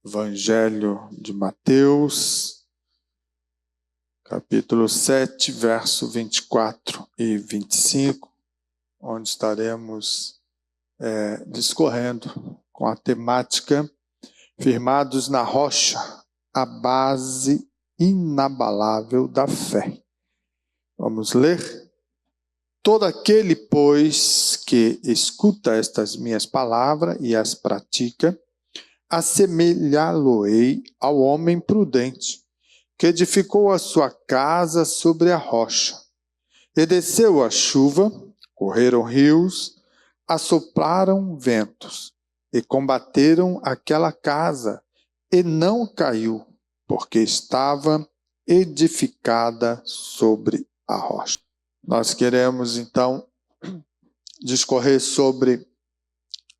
Evangelho de Mateus, capítulo 7, verso 24 e 25, onde estaremos discorrendo com a temática firmados na rocha, a base inabalável da fé. Vamos ler? Todo aquele, pois, que escuta estas minhas palavras e as pratica, assemelhá-lo-ei ao homem prudente, que edificou a sua casa sobre a rocha. E desceu a chuva, correram rios, assopraram ventos, e combateram aquela casa, e não caiu, porque estava edificada sobre a rocha. Nós queremos, então, discorrer sobre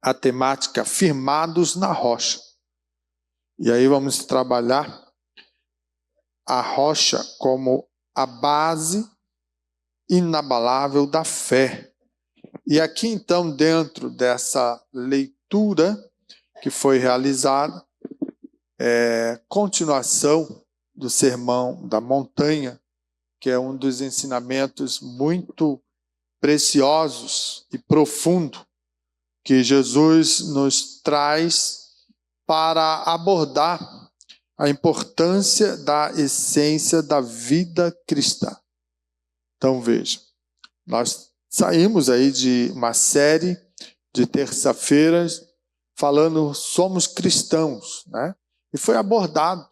a temática firmados na rocha. E aí vamos trabalhar a rocha como a base inabalável da fé. E aqui, então, dentro dessa leitura que foi realizada, continuação do Sermão da Montanha, que é um dos ensinamentos muito preciosos e profundo que Jesus nos traz para abordar a importância da essência da vida cristã. Então veja, nós saímos aí de uma série de terça-feiras falando somos cristãos, né? E foi abordado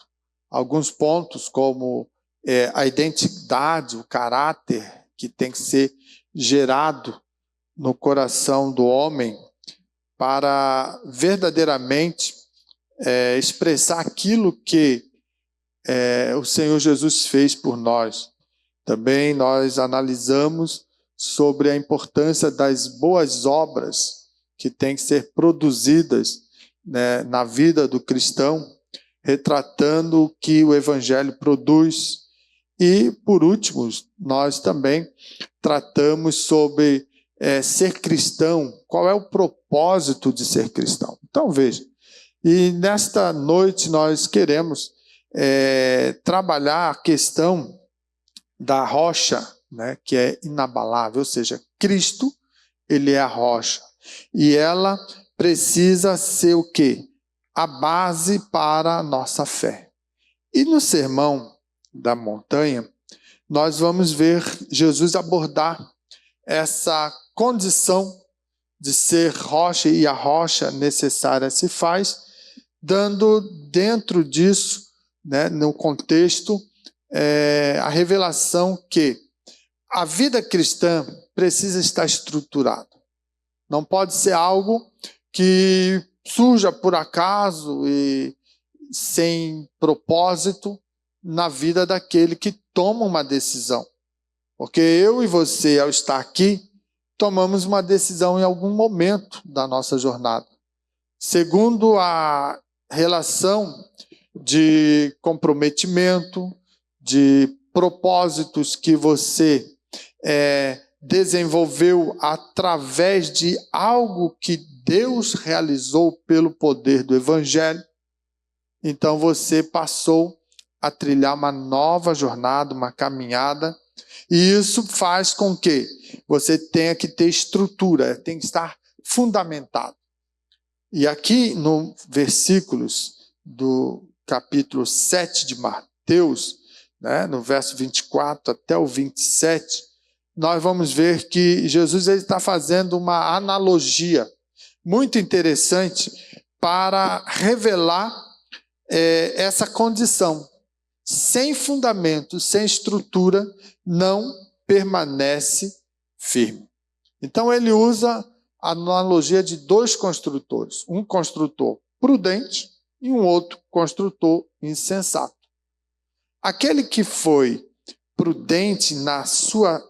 alguns pontos como a identidade, o caráter que tem que ser gerado no coração do homem para verdadeiramente expressar aquilo que o Senhor Jesus fez por nós. Também nós analisamos sobre a importância das boas obras que têm que ser produzidas, né, na vida do cristão, retratando o que o Evangelho produz. E, por último, nós também tratamos sobre ser cristão, qual é o propósito de ser cristão. Então, veja, e nesta noite nós queremos trabalhar a questão da rocha, né, que é inabalável, ou seja, Cristo, ele é a rocha. E ela precisa ser o quê? A base para a nossa fé. E no Sermão da Montanha, nós vamos ver Jesus abordar essa condição de ser rocha, e a rocha necessária se faz, dando dentro disso, né, no contexto, a revelação que a vida cristã precisa estar estruturada. Não pode ser algo que surja por acaso e sem propósito na vida daquele que toma uma decisão. Porque eu e você, ao estar aqui, tomamos uma decisão em algum momento da nossa jornada. Segundo a relação de comprometimento, de propósitos que você desenvolveu através de algo que Deus realizou pelo poder do Evangelho, então você passou a trilhar uma nova jornada, uma caminhada, e isso faz com que você tenha que ter estrutura, tem que estar fundamentado. E aqui no versículos do capítulo 7 de Mateus, né, no verso 24 até o 27, nós vamos ver que Jesus está fazendo uma analogia muito interessante para revelar essa condição. Sem fundamento, sem estrutura, não permanece firme. Então ele usa a analogia de dois construtores. Um construtor prudente e um outro construtor insensato. Aquele que foi prudente na sua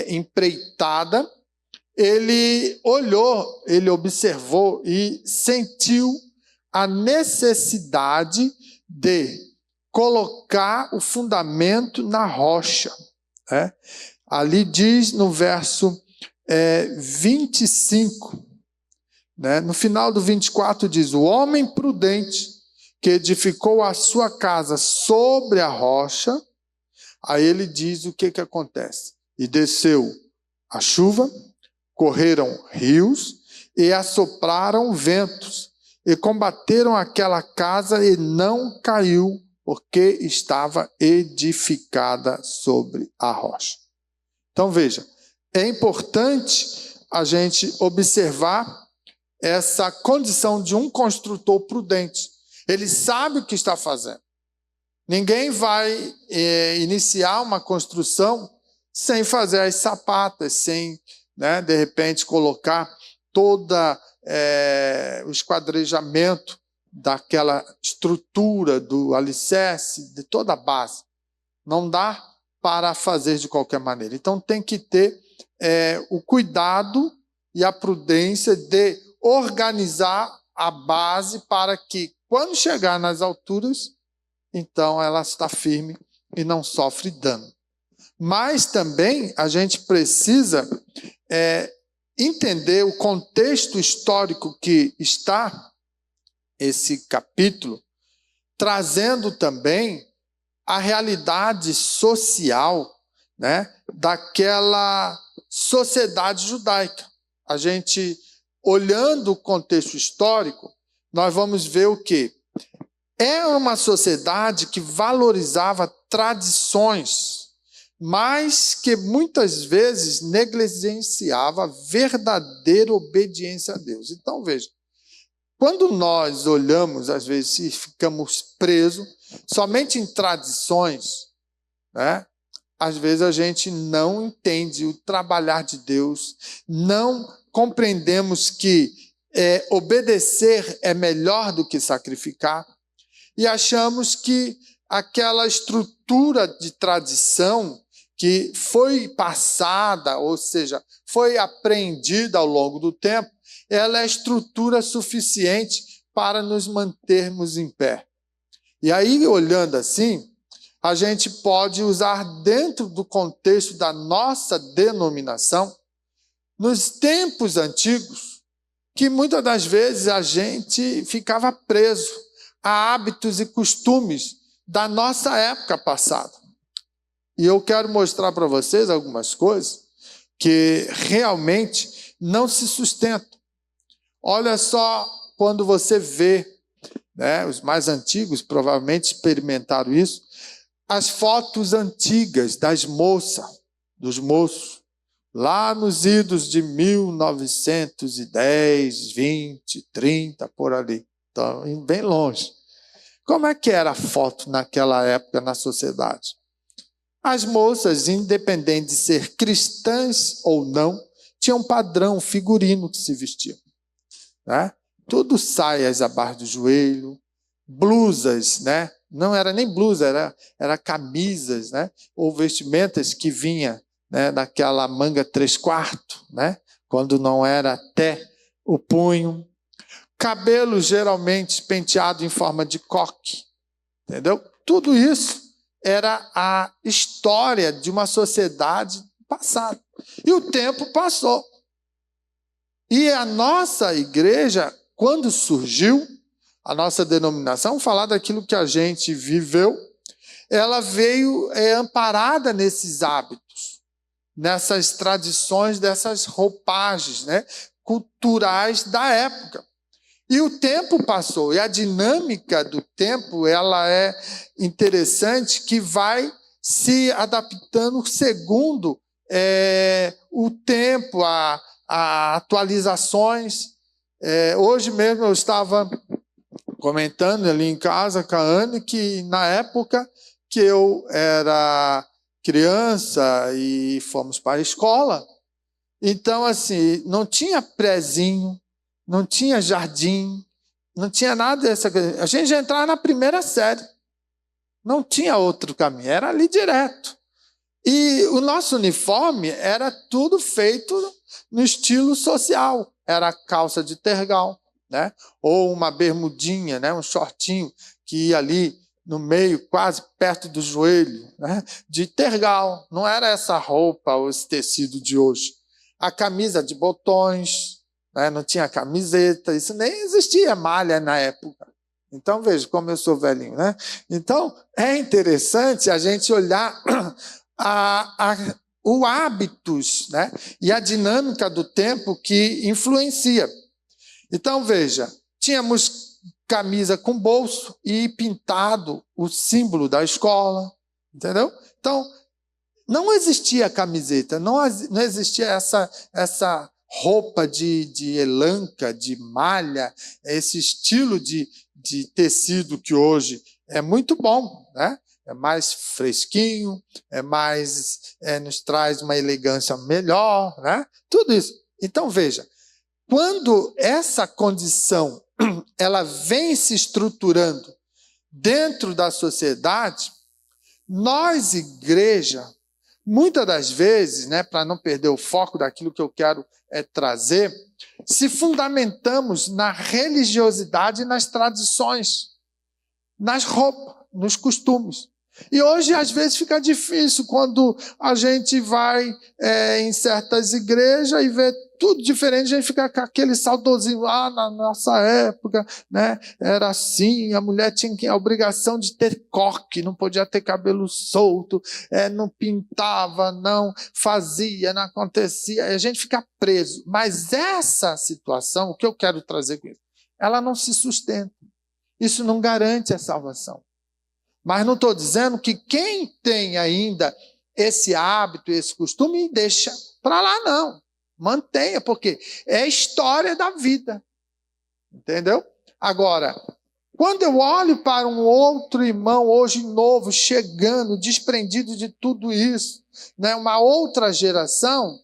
empreitada, ele olhou, ele observou e sentiu a necessidade de colocar o fundamento na rocha. Ali diz no verso 25, né? No final do 24 diz: o homem prudente que edificou a sua casa sobre a rocha, aí ele diz o que acontece. E desceu a chuva, correram rios e assopraram ventos, e combateram aquela casa e não caiu, porque estava edificada sobre a rocha. Então veja, é importante a gente observar essa condição de um construtor prudente. Ele sabe o que está fazendo. Ninguém vai iniciar uma construção sem fazer as sapatas, sem, de repente, colocar toda o esquadrejamento daquela estrutura, do alicerce, de toda a base. Não dá para fazer de qualquer maneira. Então tem que ter o cuidado e a prudência de organizar a base para que, quando chegar nas alturas, então ela está firme e não sofre dano. Mas também a gente precisa entender o contexto histórico que está esse capítulo, trazendo também a realidade social, daquela sociedade judaica. A gente, olhando o contexto histórico, nós vamos ver o quê? É uma sociedade que valorizava tradições, mas que muitas vezes negligenciava a verdadeira obediência a Deus. Então, veja, quando nós olhamos, às vezes, e ficamos presos somente em tradições, às vezes a gente não entende o trabalhar de Deus, não compreendemos que obedecer é melhor do que sacrificar, e achamos que aquela estrutura de tradição que foi passada, ou seja, foi aprendida ao longo do tempo, ela é estrutura suficiente para nos mantermos em pé. E aí, olhando assim, a gente pode usar dentro do contexto da nossa denominação, nos tempos antigos, que muitas das vezes a gente ficava preso a hábitos e costumes da nossa época passada. E eu quero mostrar para vocês algumas coisas que realmente não se sustentam. Olha só, quando você vê, os mais antigos provavelmente experimentaram isso, as fotos antigas das moças, dos moços, lá nos idos de 1910, 20, 30, por ali. Então, indo bem longe. Como é que era a foto naquela época na sociedade? As moças, independente de ser cristãs ou não, tinham um padrão figurino que se vestiam. Tudo saias abaixo do joelho, blusas, não era nem blusa, era camisas, ou vestimentas que vinha daquela manga 3/4, quando não era até o punho. Cabelo geralmente penteado em forma de coque, entendeu? Tudo isso era a história de uma sociedade passada. E o tempo passou. E a nossa igreja, quando surgiu, a nossa denominação, falar daquilo que a gente viveu, ela veio amparada nesses hábitos, nessas tradições, dessas roupagens, culturais da época. E o tempo passou, e a dinâmica do tempo, ela é interessante, que vai se adaptando segundo o tempo, a atualizações. Hoje mesmo eu estava comentando ali em casa com a Anne que na época que eu era criança e fomos para a escola, então assim, não tinha prézinho, não tinha jardim, não tinha nada dessa coisa. A gente já entrava na primeira série, não tinha outro caminho, era ali direto. E o nosso uniforme era tudo feito no estilo social, era calça de tergal, ou uma bermudinha, um shortinho que ia ali no meio, quase perto do joelho, de tergal. Não era essa roupa ou esse tecido de hoje. A camisa de botões, não tinha camiseta, isso nem existia malha na época. Então, veja como eu sou velhinho, né? Então, é interessante a gente olhar o hábitos, né? E a dinâmica do tempo que influencia. Então, veja, tínhamos camisa com bolso e pintado o símbolo da escola, entendeu? Então, não existia camiseta, não existia essa roupa de elanca, de malha, esse estilo de tecido que hoje é muito bom, né? É mais fresquinho, nos traz uma elegância melhor, né? Tudo isso. Então, veja, quando essa condição ela vem se estruturando dentro da sociedade, nós, igreja, muitas das vezes, né, para não perder o foco daquilo que eu quero trazer, se fundamentamos na religiosidade e nas tradições, nas roupas, nos costumes. E hoje, às vezes, fica difícil quando a gente vai em certas igrejas e vê tudo diferente, a gente fica com aquele saudosismo, na nossa época, né, era assim, a mulher tinha a obrigação de ter coque, não podia ter cabelo solto, não pintava, não fazia, não acontecia, a gente fica preso. Mas essa situação, o que eu quero trazer com isso, ela não se sustenta. Isso não garante a salvação. Mas não estou dizendo que quem tem ainda esse hábito, esse costume, deixa para lá, não. Mantenha, porque é a história da vida. Entendeu? Agora, quando eu olho para um outro irmão, hoje novo, chegando, desprendido de tudo isso, né, uma outra geração,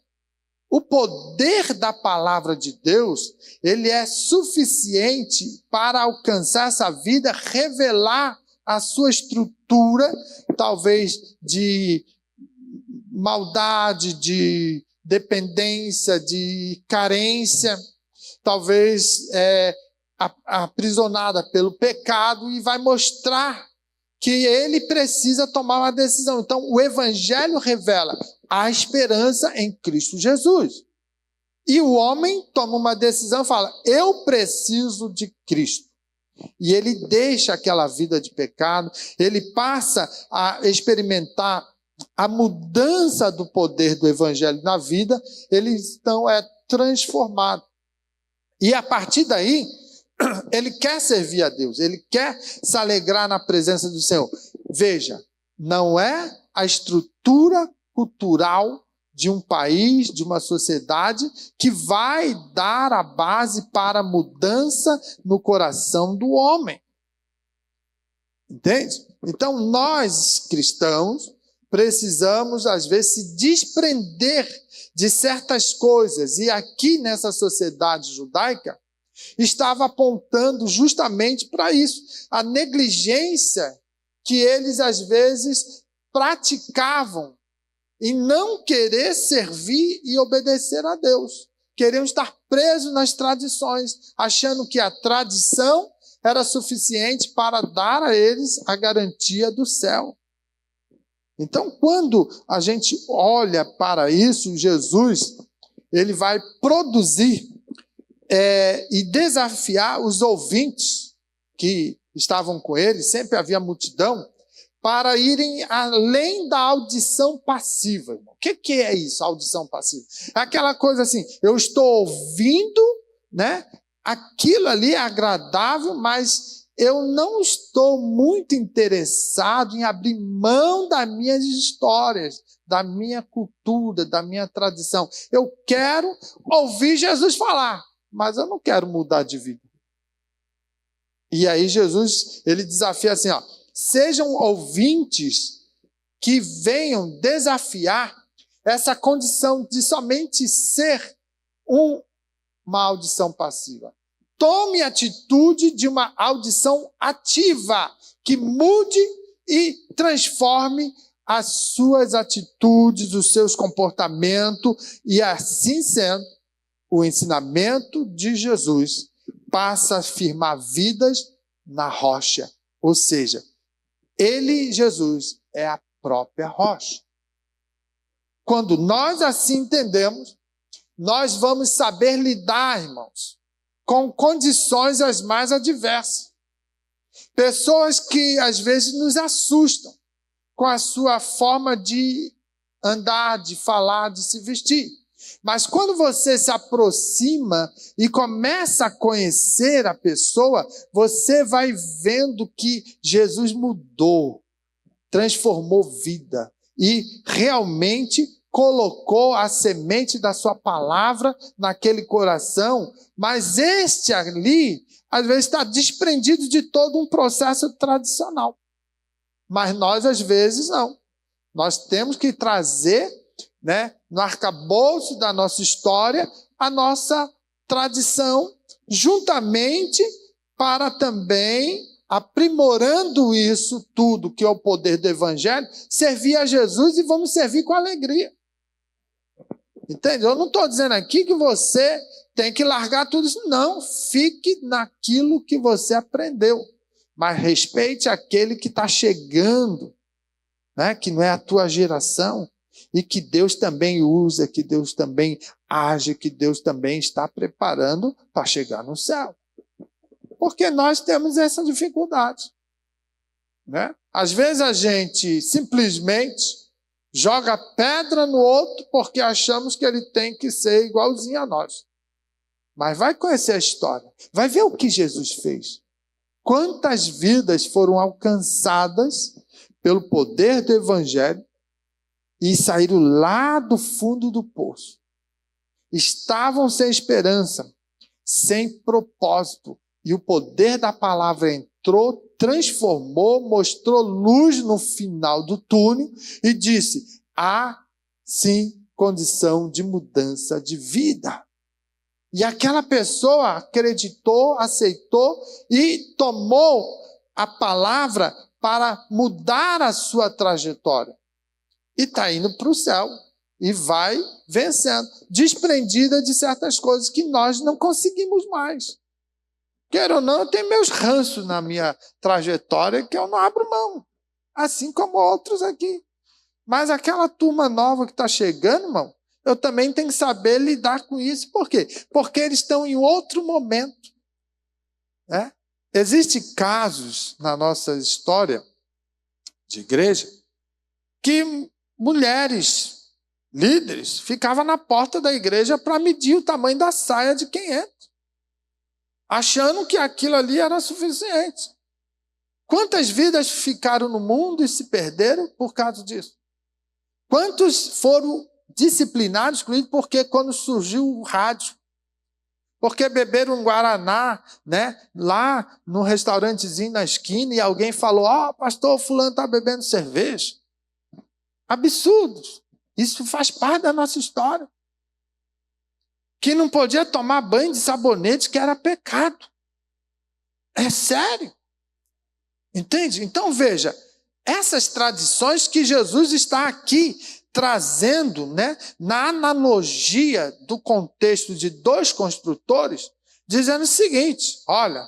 o poder da palavra de Deus, ele é suficiente para alcançar essa vida, revelar a sua estrutura, talvez de maldade, de dependência, de carência, talvez aprisionada pelo pecado, e vai mostrar que ele precisa tomar uma decisão. Então, o Evangelho revela a esperança em Cristo Jesus. E o homem toma uma decisão e fala, eu preciso de Cristo. E ele deixa aquela vida de pecado, ele passa a experimentar a mudança do poder do Evangelho na vida, ele então é transformado. E a partir daí, ele quer servir a Deus, ele quer se alegrar na presença do Senhor. Veja, não é a estrutura cultural de um país, de uma sociedade, que vai dar a base para a mudança no coração do homem. Entende? Então, nós, cristãos, precisamos, às vezes, se desprender de certas coisas. E aqui, nessa sociedade judaica, estava apontando justamente para isso. A negligência que eles, às vezes, praticavam em não querer servir e obedecer a Deus. Queriam estar presos nas tradições, achando que a tradição era suficiente para dar a eles a garantia do céu. Então, quando a gente olha para isso, Jesus, ele vai produzir e desafiar os ouvintes que estavam com ele, sempre havia multidão, para irem além da audição passiva. O que é isso, audição passiva? É aquela coisa assim, eu estou ouvindo, né? Aquilo ali é agradável, mas eu não estou muito interessado em abrir mão das minhas histórias, da minha cultura, da minha tradição. Eu quero ouvir Jesus falar, mas eu não quero mudar de vida. E aí Jesus, ele desafia assim, ó, sejam ouvintes que venham desafiar essa condição de somente ser uma audição passiva. Tome atitude de uma audição ativa, que mude e transforme as suas atitudes, os seus comportamentos, e assim sendo, o ensinamento de Jesus passa a firmar vidas na rocha, ou seja, ele, Jesus, é a própria rocha. Quando nós assim entendemos, nós vamos saber lidar, irmãos, com condições as mais adversas. Pessoas que às vezes nos assustam com a sua forma de andar, de falar, de se vestir. Mas quando você se aproxima e começa a conhecer a pessoa, você vai vendo que Jesus mudou, transformou vida e realmente colocou a semente da sua palavra naquele coração, mas este ali, às vezes, está desprendido de todo um processo tradicional. Mas nós, às vezes, não. Nós temos que trazer, no arcabouço da nossa história, a nossa tradição, juntamente para também, aprimorando isso tudo, que é o poder do Evangelho, servir a Jesus e vamos servir com alegria. Entende? Eu não estou dizendo aqui que você tem que largar tudo isso. Não, fique naquilo que você aprendeu. Mas respeite aquele que está chegando, que não é a tua geração, e que Deus também usa, que Deus também age, que Deus também está preparando para chegar no céu. Porque nós temos essa dificuldade. Às vezes a gente simplesmente joga pedra no outro porque achamos que ele tem que ser igualzinho a nós. Mas vai conhecer a história, vai ver o que Jesus fez. Quantas vidas foram alcançadas pelo poder do Evangelho e saíram lá do fundo do poço. Estavam sem esperança, sem propósito. E o poder da palavra entrou, transformou, mostrou luz no final do túnel e disse: há sim condição de mudança de vida. E aquela pessoa acreditou, aceitou e tomou a palavra para mudar a sua trajetória. E está indo para o céu. E vai vencendo. Desprendida de certas coisas que nós não conseguimos mais. Quero ou não, eu tenho meus ranços na minha trajetória que eu não abro mão. Assim como outros aqui. Mas aquela turma nova que está chegando, irmão, eu também tenho que saber lidar com isso. Por quê? Porque eles estão em outro momento. Existem casos na nossa história de igreja que mulheres, líderes, ficavam na porta da igreja para medir o tamanho da saia de quem entra, achando que aquilo ali era suficiente. Quantas vidas ficaram no mundo e se perderam por causa disso? Quantos foram disciplinados, excluídos, porque quando surgiu o rádio, porque beberam um guaraná, lá no restaurantezinho na esquina e alguém falou: pastor, fulano está bebendo cerveja. Absurdos. Isso faz parte da nossa história. Que não podia tomar banho de sabonete, que era pecado. É sério. Entende? Então veja, essas tradições que Jesus está aqui trazendo, na analogia do contexto de dois construtores, dizendo o seguinte: olha,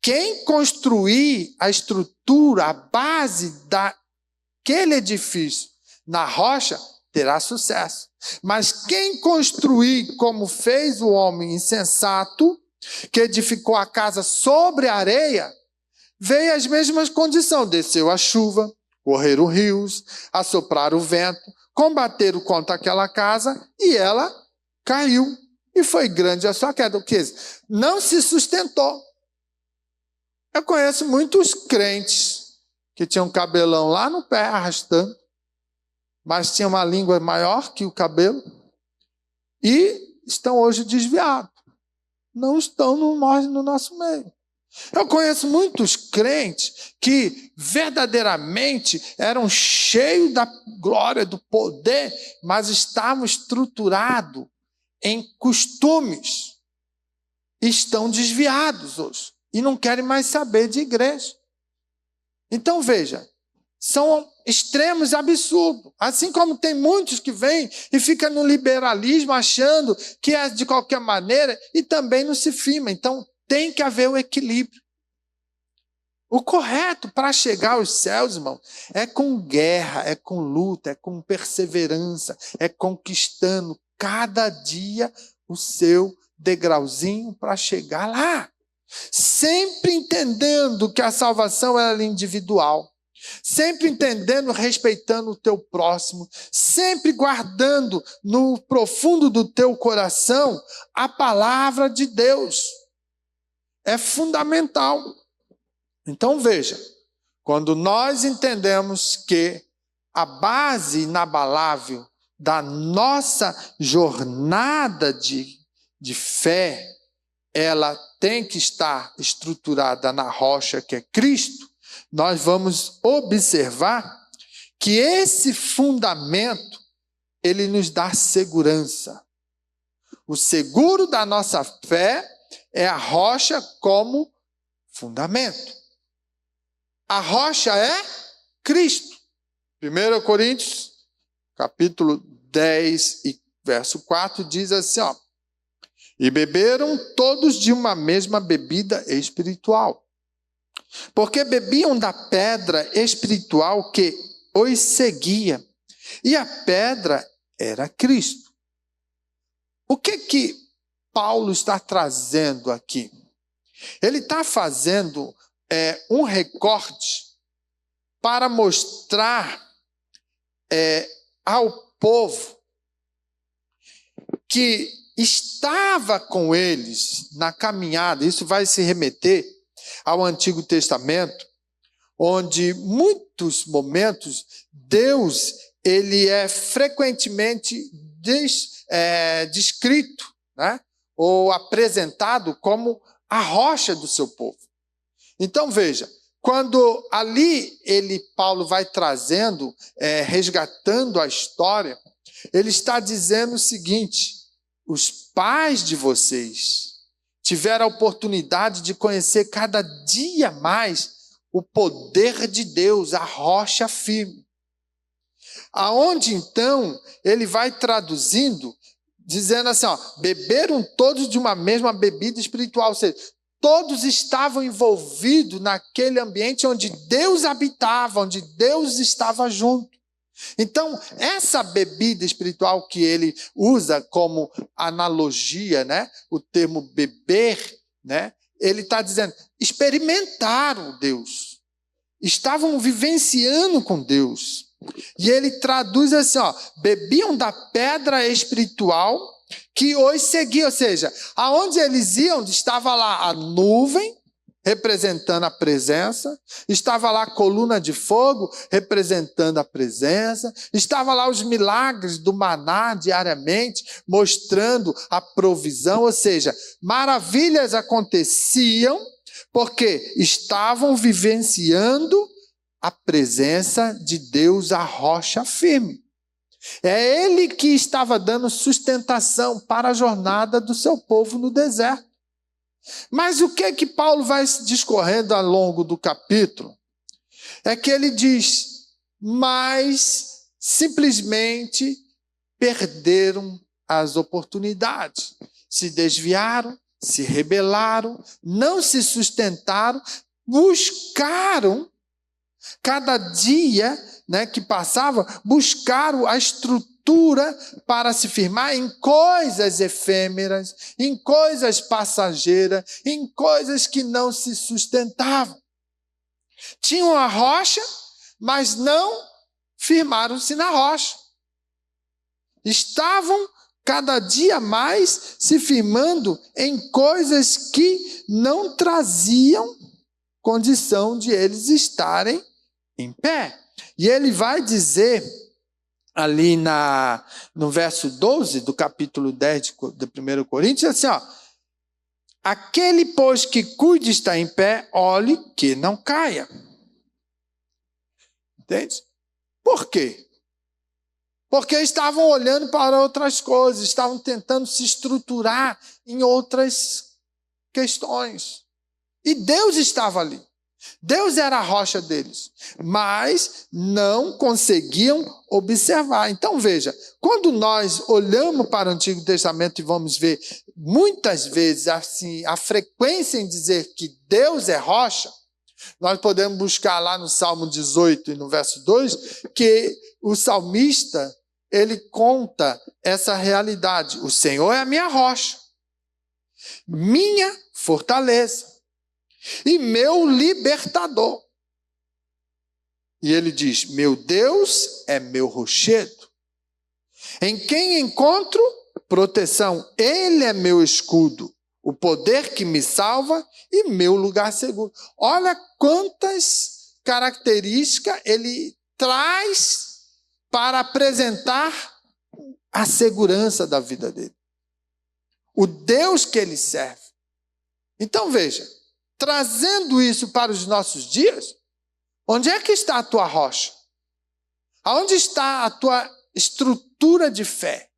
quem construir a estrutura, a base daquele edifício na rocha, terá sucesso. Mas quem construir como fez o homem insensato, que edificou a casa sobre a areia, veio as mesmas condições: desceu a chuva, correram rios, assopraram o vento, combateram contra aquela casa e ela caiu. E foi grande a sua queda. O que? Não se sustentou. Eu conheço muitos crentes que tinham cabelão lá no pé arrastando, mas tinham uma língua maior que o cabelo e estão hoje desviados. Não estão no nosso meio. Eu conheço muitos crentes que verdadeiramente eram cheios da glória, do poder, mas estavam estruturados em costumes. Estão desviados hoje e não querem mais saber de igreja. Então veja, são extremos absurdos. Assim como tem muitos que vêm e ficam no liberalismo achando que é de qualquer maneira e também não se firma. Então tem que haver o equilíbrio. O correto para chegar aos céus, irmão, é com guerra, é com luta, é com perseverança, é conquistando cada dia o seu degrauzinho para chegar lá. sempre entendendo que a salvação é individual, sempre entendendo, respeitando o teu próximo, sempre guardando no profundo do teu coração a palavra de Deus. É fundamental. Então veja, quando nós entendemos que a base inabalável da nossa jornada de fé, ela tem que estar estruturada na rocha que é Cristo, nós vamos observar que esse fundamento, ele nos dá segurança. O seguro da nossa fé é a rocha como fundamento. A rocha é Cristo. 1 Coríntios, capítulo 10 e verso 4, diz assim, ó: e beberam todos de uma mesma bebida espiritual, porque bebiam da pedra espiritual que os seguia, e a pedra era Cristo. O que Paulo está trazendo aqui? Ele está fazendo um recorte para mostrar ao povo que estava com eles na caminhada. Isso vai se remeter ao Antigo Testamento, onde muitos momentos Deus ele é frequentemente descrito, né? Ou apresentado como a rocha do seu povo. Então veja, quando ali Paulo vai trazendo, resgatando a história, ele está dizendo o seguinte: os pais de vocês tiveram a oportunidade de conhecer cada dia mais o poder de Deus, a rocha firme. Aonde então ele vai traduzindo, dizendo assim, ó, beberam todos de uma mesma bebida espiritual, ou seja, todos estavam envolvidos naquele ambiente onde Deus habitava, onde Deus estava junto. Então, essa bebida espiritual que ele usa como analogia, né, o termo beber, né, ele está dizendo, experimentaram Deus, estavam vivenciando com Deus. E ele traduz assim, ó, bebiam da pedra espiritual que os seguia, ou seja, aonde eles iam, estava lá a nuvem, representando a presença, estava lá a coluna de fogo, representando a presença, estava lá os milagres do maná diariamente, mostrando a provisão, ou seja, maravilhas aconteciam, porque estavam vivenciando a presença de Deus, a rocha firme. É Ele que estava dando sustentação para a jornada do seu povo no deserto. Mas o que Paulo vai discorrendo ao longo do capítulo? É que ele diz, mas simplesmente perderam as oportunidades. Se desviaram, se rebelaram, não se sustentaram, buscaram, cada dia, né, que passava, buscaram a estrutura para se firmar em coisas efêmeras, em coisas passageiras, em coisas que não se sustentavam. Tinham a rocha, mas não firmaram-se na rocha. Estavam cada dia mais se firmando em coisas que não traziam condição de eles estarem em pé. E ele vai dizer ali no verso 12 do capítulo 10 de 1 Coríntios, assim, ó, aquele, pois, que cuide estar em pé, olhe que não caia. Entende? Por quê? Porque estavam olhando para outras coisas, estavam tentando se estruturar em outras questões. E Deus estava ali. Deus era a rocha deles, mas não conseguiam observar. Então veja, quando nós olhamos para o Antigo Testamento e vamos ver muitas vezes assim, a frequência em dizer que Deus é rocha, nós podemos buscar lá no Salmo 18 e no verso 2, que o salmista, ele conta essa realidade. O Senhor é a minha rocha, minha fortaleza. e meu libertador. E ele diz: meu Deus é meu rochedo, em quem encontro proteção. Ele é meu escudo, o poder que me salva e meu lugar seguro. Olha quantas características ele traz para apresentar a segurança da vida dele. O Deus que ele serve. Então veja, trazendo isso para os nossos dias, onde é que está a tua rocha? Aonde está a tua estrutura de fé?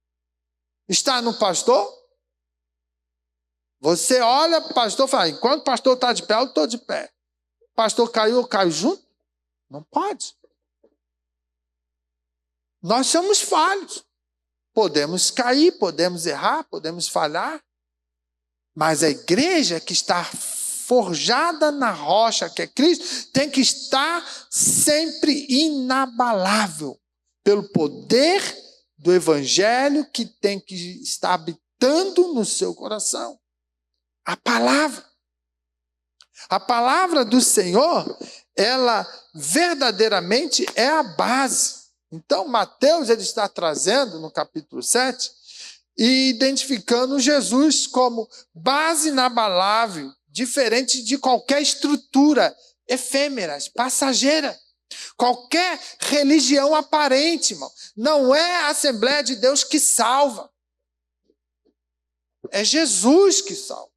Está no pastor? Você olha para o pastor e fala: enquanto o pastor está de pé, eu estou de pé. O pastor caiu, eu caio junto? Não pode. Nós somos falhos. Podemos cair, podemos errar, podemos falhar. Mas a igreja que está forjada na rocha, que é Cristo, tem que estar sempre inabalável pelo poder do evangelho que tem que estar habitando no seu coração. A palavra. A palavra do Senhor, ela verdadeiramente é a base. Então, Mateus ele está trazendo no capítulo 7 e identificando Jesus como base inabalável, diferente de qualquer estrutura efêmera, passageira. Qualquer religião aparente, irmão. Não é a Assembleia de Deus que salva. É Jesus que salva.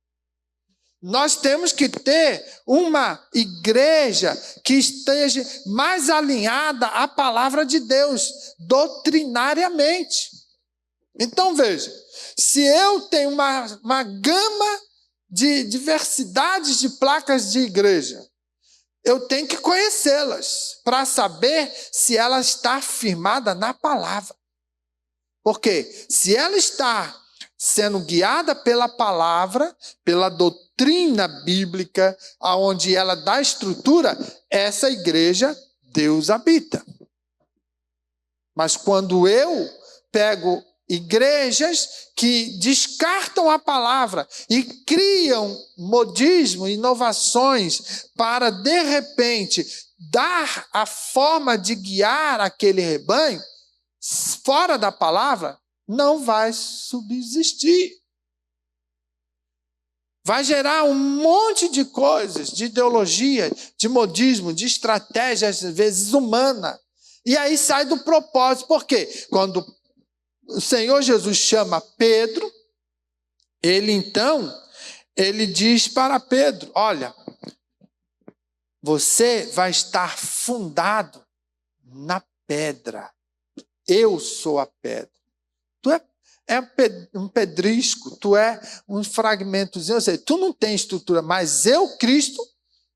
Nós temos que ter uma igreja que esteja mais alinhada à palavra de Deus, doutrinariamente. Então veja, se eu tenho uma gama de diversidades de placas de igreja, eu tenho que conhecê-las para saber se ela está firmada na palavra. Porque se ela está sendo guiada pela palavra, pela doutrina bíblica, aonde ela dá estrutura, essa igreja, Deus habita. Mas quando eu pego igrejas que descartam a palavra e criam modismo, inovações para, de repente, dar a forma de guiar aquele rebanho, fora da palavra, não vai subsistir. Vai gerar um monte de coisas, de ideologia, de modismo, de estratégia, às vezes humana. E aí sai do propósito. Por quê? Quando o Senhor Jesus chama Pedro, ele diz para Pedro: olha, você vai estar fundado na pedra. Eu sou a pedra. Tu é um pedrisco, tu é um fragmentozinho, ou seja, tu não tem estrutura, mas eu, Cristo,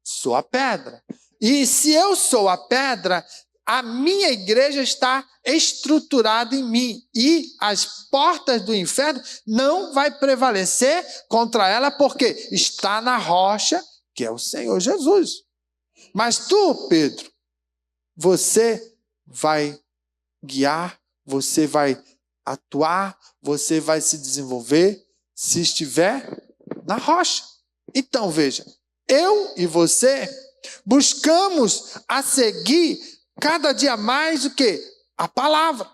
sou a pedra. E se eu sou a pedra, a minha igreja está estruturada em mim. E as portas do inferno não vai prevalecer contra ela, porque está na rocha, que é o Senhor Jesus. Mas tu, Pedro, você vai guiar, você vai atuar, você vai se desenvolver se estiver na rocha. Então veja, eu e você buscamos a seguir cada dia mais o quê? A palavra.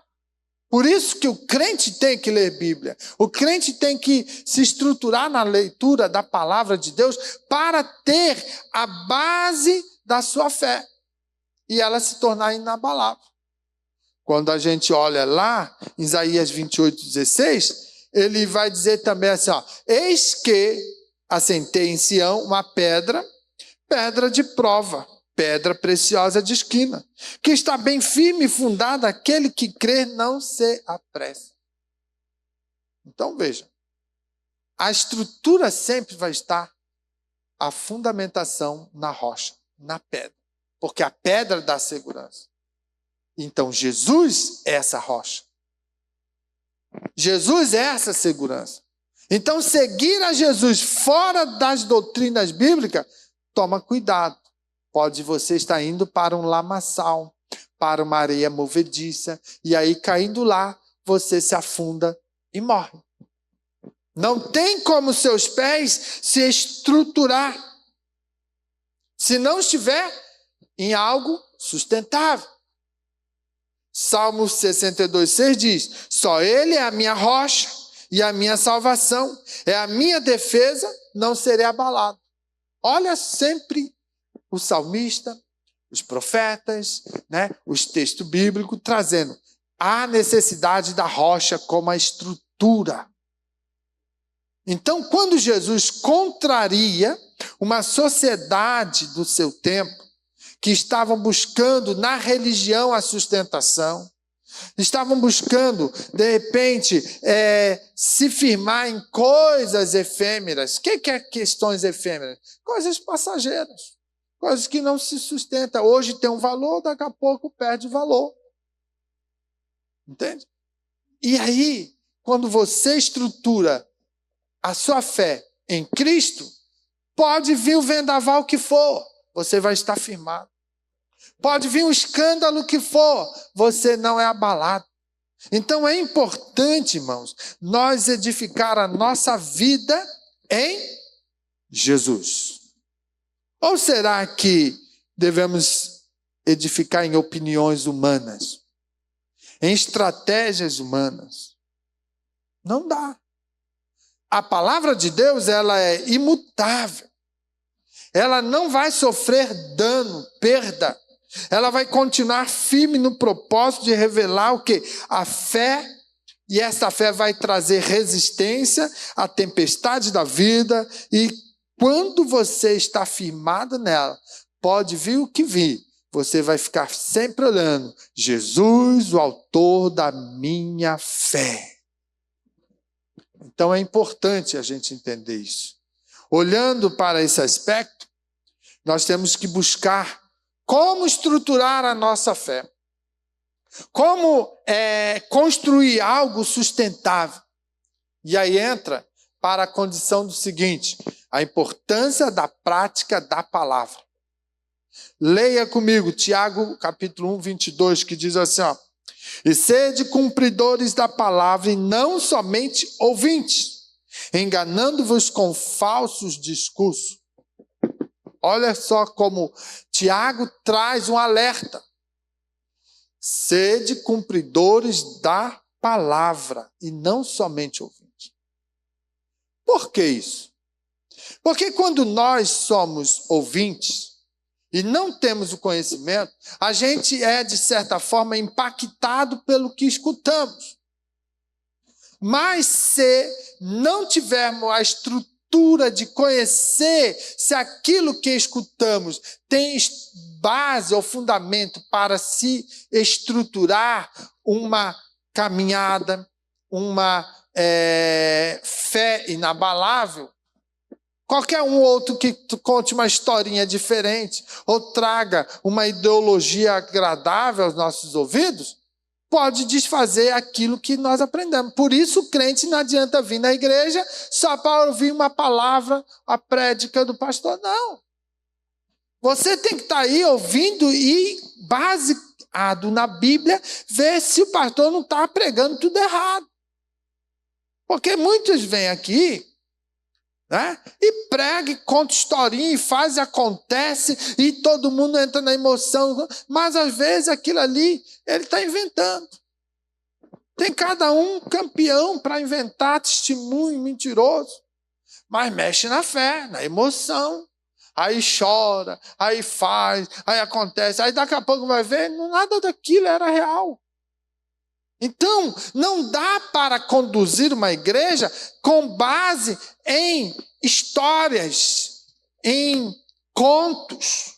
Por isso que o crente tem que ler Bíblia. O crente tem que se estruturar na leitura da palavra de Deus para ter a base da sua fé e ela se tornar inabalável. Quando a gente olha lá, em Isaías 28:16, ele vai dizer também assim, ó: eis que assentei em Sião uma pedra, pedra de prova, pedra preciosa de esquina, que está bem firme e fundada, aquele que crer não se apressa. Então veja, a estrutura sempre vai estar, a fundamentação na rocha, na pedra, porque a pedra dá segurança. Então, Jesus é essa rocha. Jesus é essa segurança. Então, seguir a Jesus fora das doutrinas bíblicas, toma cuidado. Pode você estar indo para um lamaçal, para uma areia movediça, e aí, caindo lá, você se afunda e morre. Não tem como seus pés se estruturar. se não estiver em algo sustentável. Salmo 62,6 diz: só Ele é a minha rocha e a minha salvação, é a minha defesa, não serei abalado. Olha sempre o salmista, os profetas, os textos bíblicos trazendo a necessidade da rocha como a estrutura. Então, quando Jesus contraria uma sociedade do seu tempo, que estavam buscando na religião a sustentação, estavam buscando, de repente, se firmar em coisas efêmeras. O que é questões efêmeras? Coisas passageiras, coisas que não se sustentam. Hoje tem um valor, daqui a pouco perde valor. Entende? E aí, quando você estrutura a sua fé em Cristo, pode vir o vendaval que for, você vai estar firmado. Pode vir um escândalo que for, você não é abalado. Então é importante, irmãos, nós edificar a nossa vida em Jesus. Ou será que devemos edificar em opiniões humanas, em estratégias humanas? Não dá. A palavra de Deus, ela é imutável. Ela não vai sofrer dano, perda. Ela vai continuar firme no propósito de revelar o quê? A fé, e essa fé vai trazer resistência à tempestade da vida, e quando você está firmado nela, pode vir o que vir, você vai ficar sempre olhando, Jesus, o autor da minha fé. Então é importante a gente entender isso. Olhando para esse aspecto, nós temos que buscar como estruturar a nossa fé. Como construir algo sustentável. E aí entra para a condição do seguinte, a importância da prática da palavra. Leia comigo Tiago capítulo 1, 22, que diz assim, e sede cumpridores da palavra e não somente ouvintes, enganando-vos com falsos discursos. Olha só como Tiago traz um alerta. Sede cumpridores da palavra e não somente ouvintes. Por que isso? Porque quando nós somos ouvintes e não temos o conhecimento, a gente é, de certa forma, impactado pelo que escutamos. Mas se não tivermos a estrutura de conhecer se aquilo que escutamos tem base ou fundamento para se estruturar uma caminhada, uma fé inabalável, qualquer um outro que conte uma historinha diferente ou traga uma ideologia agradável aos nossos ouvidos, pode desfazer aquilo que nós aprendemos. Por isso o crente não adianta vir na igreja só para ouvir uma palavra, a prédica do pastor. Não. Você tem que estar aí ouvindo e, baseado na Bíblia, ver se o pastor não está pregando tudo errado. Porque muitos vêm aqui, e prega, e conta historinha, e faz, e acontece, e todo mundo entra na emoção, mas às vezes aquilo ali, ele está inventando. Tem cada um campeão para inventar testemunho mentiroso, mas mexe na fé, na emoção, aí chora, aí faz, aí acontece, aí daqui a pouco vai ver, nada daquilo era real. Então, não dá para conduzir uma igreja com base em histórias, em contos.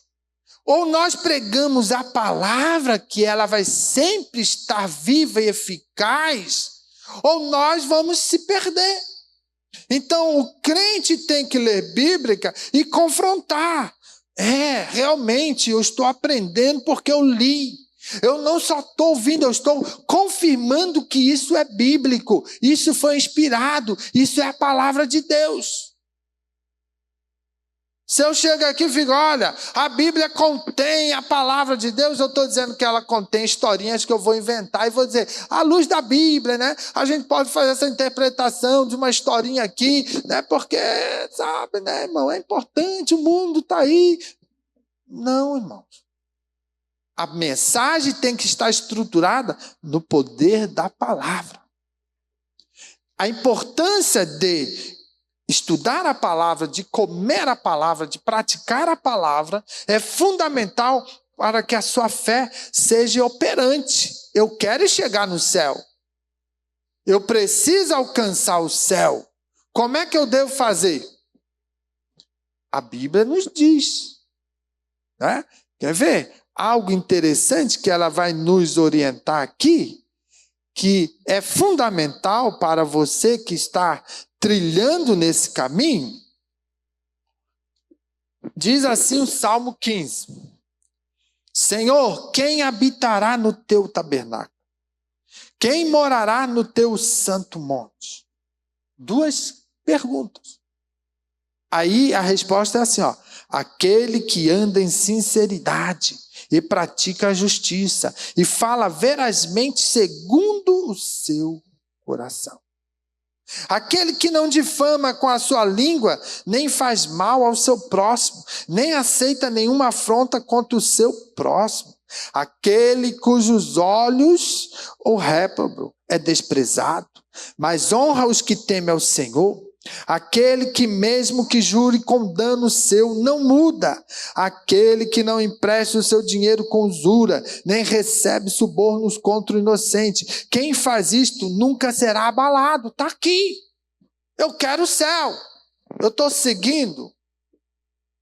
Ou nós pregamos a palavra que ela vai sempre estar viva e eficaz, ou nós vamos se perder. Então, o crente tem que ler Bíblia e confrontar. Realmente, eu estou aprendendo porque eu li. Eu não só estou ouvindo, eu estou confirmando que isso é bíblico, isso foi inspirado, isso é a palavra de Deus. Se eu chego aqui e fico, olha, a Bíblia contém a palavra de Deus, eu estou dizendo que ela contém historinhas que eu vou inventar e vou dizer, à luz da Bíblia, a gente pode fazer essa interpretação de uma historinha aqui, porque, sabe, irmão, é importante, o mundo está aí. Não, irmãos. A mensagem tem que estar estruturada no poder da palavra. A importância de estudar a palavra, de comer a palavra, de praticar a palavra, é fundamental para que a sua fé seja operante. Eu quero chegar no céu. Eu preciso alcançar o céu. Como é que eu devo fazer? A Bíblia nos diz, né? Quer ver? Algo interessante que ela vai nos orientar aqui, que é fundamental para você que está trilhando nesse caminho. Diz assim o Salmo 15: Senhor, quem habitará no teu tabernáculo? Quem morará no teu santo monte? Duas perguntas. Aí a resposta é assim, ó: aquele que anda em sinceridade e pratica a justiça e fala verazmente segundo o seu coração. Aquele que não difama com a sua língua, nem faz mal ao seu próximo, nem aceita nenhuma afronta contra o seu próximo. Aquele cujos olhos o réprobo é desprezado, mas honra os que temem ao Senhor. Aquele que mesmo que jure com dano seu, não muda. Aquele que não empresta o seu dinheiro com usura, nem recebe subornos contra o inocente. Quem faz isto nunca será abalado. Está aqui. Eu quero o céu. Eu estou seguindo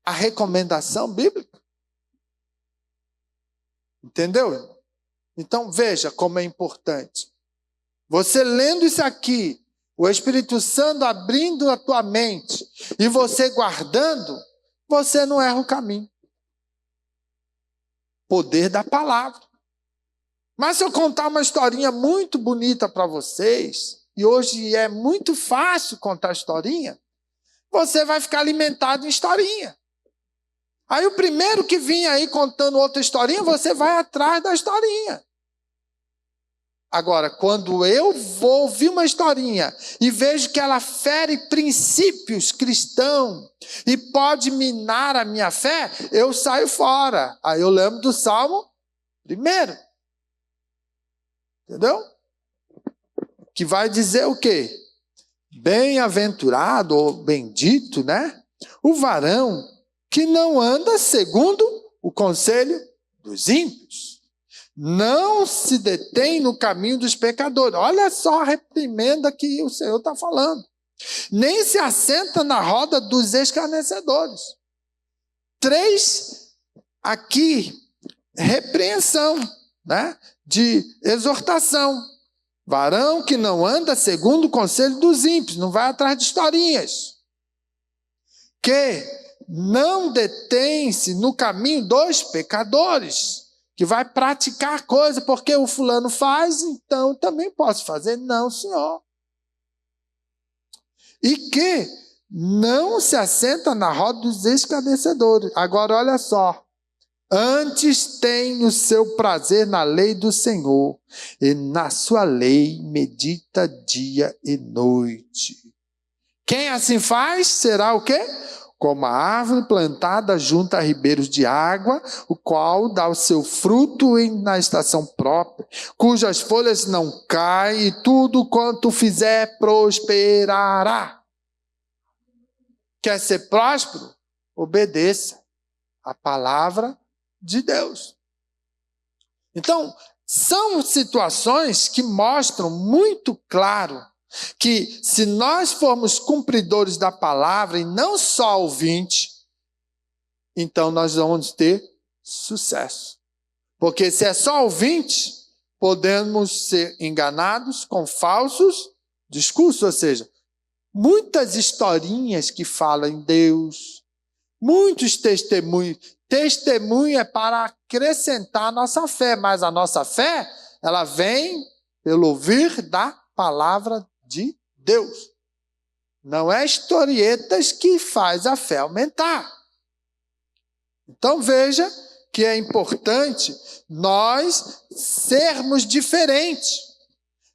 a recomendação bíblica. Entendeu? Então veja como é importante. Você lendo isso aqui, o Espírito Santo abrindo a tua mente e você guardando, você não erra o caminho. Poder da palavra. Mas se eu contar uma historinha muito bonita para vocês, e hoje é muito fácil contar historinha, você vai ficar alimentado em historinha. Aí o primeiro que vinha aí contando outra historinha, você vai atrás da historinha. Agora, quando eu vou ouvir uma historinha e vejo que ela fere princípios cristãos e pode minar a minha fé, eu saio fora. Aí eu lembro do Salmo 1. Entendeu? Que vai dizer o quê? Bem-aventurado ou bendito, né? O varão que não anda segundo o conselho dos ímpios. Não se detém no caminho dos pecadores. Olha só a reprimenda que o Senhor está falando. Nem se assenta na roda dos escarnecedores. 3, aqui, repreensão, né? De exortação. Varão que não anda segundo o conselho dos ímpios, não vai atrás de historinhas. Que não detém-se no caminho dos pecadores. Que vai praticar coisa, porque o fulano faz, então também posso fazer. Não, senhor. E que não se assenta na roda dos escarnecedores. Agora, olha só. Antes tem o seu prazer na lei do Senhor, e na sua lei medita dia e noite. Quem assim faz, será o quê? Como a árvore plantada junto a ribeiros de água, o qual dá o seu fruto na estação própria, cujas folhas não caem, e tudo quanto fizer prosperará. Quer ser próspero? Obedeça a palavra de Deus. Então, são situações que mostram muito claro que se nós formos cumpridores da palavra e não só ouvinte, então nós vamos ter sucesso. Porque se é só ouvinte, podemos ser enganados com falsos discursos, ou seja, muitas historinhas que falam em Deus, muitos testemunhos. Testemunho é para acrescentar a nossa fé, mas a nossa fé, ela vem pelo ouvir da palavra de Deus. Não é historietas que faz a fé aumentar. Então veja que é importante nós sermos diferentes.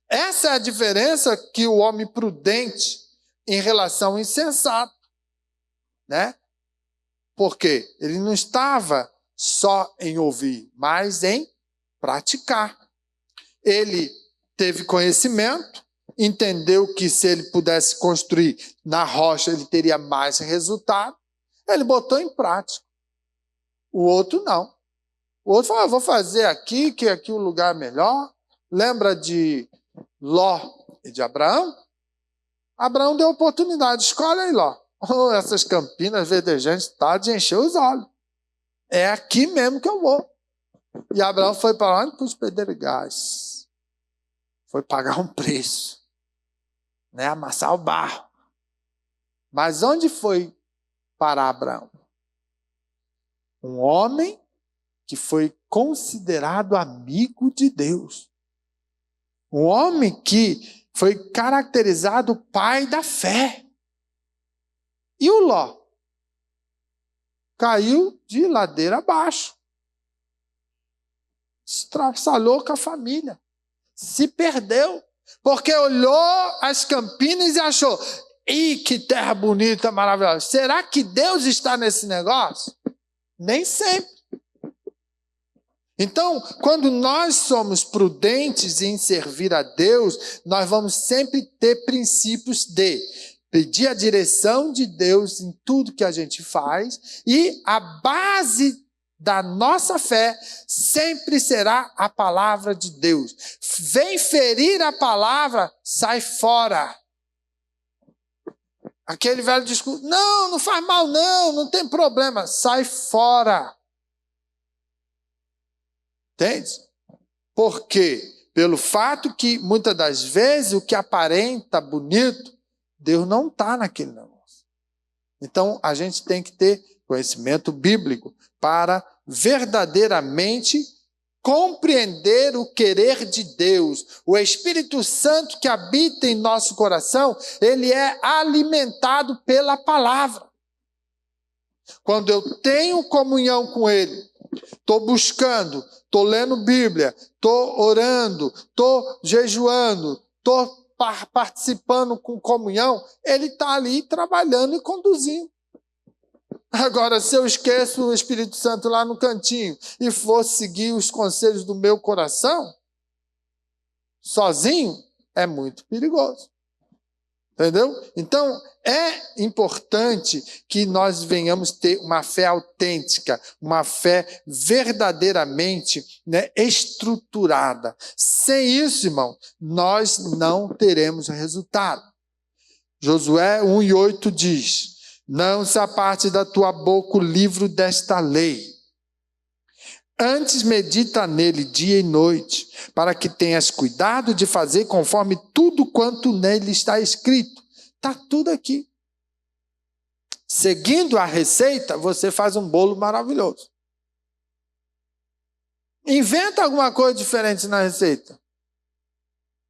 Essa é a diferença que o homem prudente em relação ao insensato, né? Porque ele não estava só em ouvir, mas em praticar. Ele teve conhecimento, entendeu que se ele pudesse construir na rocha, ele teria mais resultado. Ele botou em prática. O outro não. O outro falou, vou fazer aqui, que aqui o lugar é melhor. Lembra de Ló e de Abraão? Abraão deu oportunidade, escolhe aí, Ló. Oh, essas campinas verdejantes, tá de encher os olhos. É aqui mesmo que eu vou. E Abraão foi para onde? Para os pedregais. Foi pagar um preço. Né? Amassar o barro. Mas onde foi para Abraão? Um homem que foi considerado amigo de Deus. Um homem que foi caracterizado pai da fé. E o Ló? Caiu de ladeira abaixo. Se traçalhou com a família. Se perdeu. Porque olhou as campinas e achou, ih, que terra bonita, maravilhosa. Será que Deus está nesse negócio? Nem sempre. Então, quando nós somos prudentes em servir a Deus, nós vamos sempre ter princípios de pedir a direção de Deus em tudo que a gente faz, e a base da nossa fé sempre será a palavra de Deus. Vem ferir a palavra, sai fora. Aquele velho discurso, não faz mal não tem problema, sai fora. Entende? Por quê? Pelo fato que, muitas das vezes, o que aparenta bonito, Deus não está naquele negócio. Então, a gente tem que ter conhecimento bíblico para verdadeiramente compreender o querer de Deus. O Espírito Santo que habita em nosso coração, ele é alimentado pela palavra. Quando eu tenho comunhão com ele, estou buscando, estou lendo Bíblia, estou orando, estou jejuando, estou participando com comunhão, ele está ali trabalhando e conduzindo. Agora, se eu esqueço o Espírito Santo lá no cantinho e for seguir os conselhos do meu coração, sozinho, é muito perigoso. Entendeu? Então, é importante que nós venhamos ter uma fé autêntica, uma fé verdadeiramente, né, estruturada. Sem isso, irmão, nós não teremos resultado. Josué 1:8 diz, não se aparte da tua boca o livro desta lei. Antes medita nele dia e noite, para que tenhas cuidado de fazer conforme tudo quanto nele está escrito. Está tudo aqui. Seguindo a receita, você faz um bolo maravilhoso. Inventa alguma coisa diferente na receita.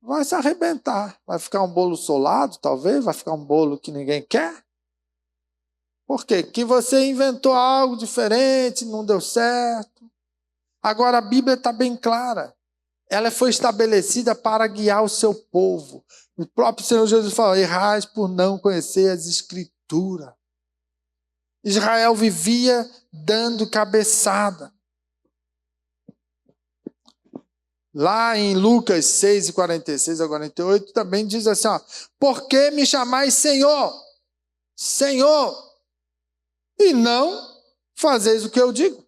Vai se arrebentar. Vai ficar um bolo solado, talvez. Vai ficar um bolo que ninguém quer. Por quê? Que você inventou algo diferente, não deu certo. Agora, a Bíblia está bem clara. Ela foi estabelecida para guiar o seu povo. O próprio Senhor Jesus falou, errais por não conhecer as Escrituras. Israel vivia dando cabeçada. Lá em Lucas 6:46 a 48, também diz assim, ó, por que me chamais Senhor? Senhor, e não fazeis o que eu digo?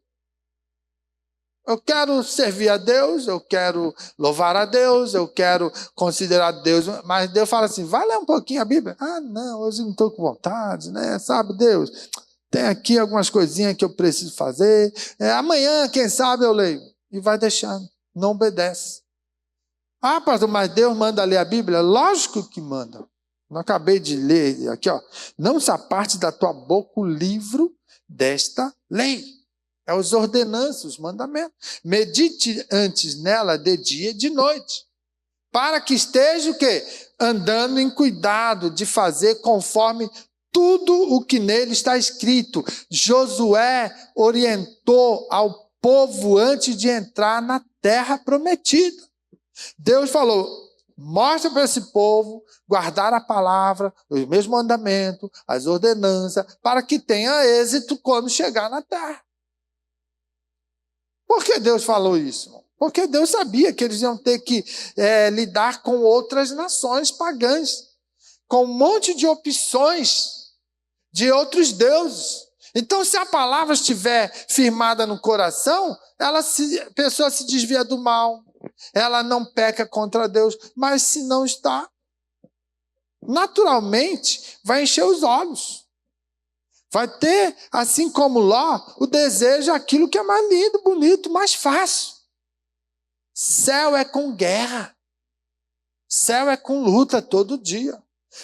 Eu quero servir a Deus, eu quero louvar a Deus, eu quero considerar Deus, mas Deus fala assim, vai ler um pouquinho a Bíblia? Ah, não, hoje não estou com vontade, né? Sabe, Deus, tem aqui algumas coisinhas que eu preciso fazer, amanhã, quem sabe, eu leio. E vai deixando, não obedece. Ah, pastor, mas Deus manda ler a Bíblia? Lógico que manda. Não acabei de ler aqui, ó. Não se aparte da tua boca o livro desta lei. É os ordenanças, os mandamentos. Medite antes nela de dia e de noite. Para que esteja o quê? Andando em cuidado de fazer conforme tudo o que nele está escrito. Josué orientou ao povo antes de entrar na terra prometida. Deus falou, mostra para esse povo guardar a palavra, os meus mandamentos, as ordenanças, para que tenha êxito quando chegar na terra. Por que Deus falou isso? Porque Deus sabia que eles iam ter que lidar com outras nações pagãs, com um monte de opções de outros deuses. Então, se a palavra estiver firmada no coração, a pessoa se desvia do mal, ela não peca contra Deus, mas se não está, naturalmente vai encher os olhos. Vai ter, assim como Ló, o desejo daquilo que é mais lindo, bonito, mais fácil. Céu é com guerra. Céu é com luta todo dia.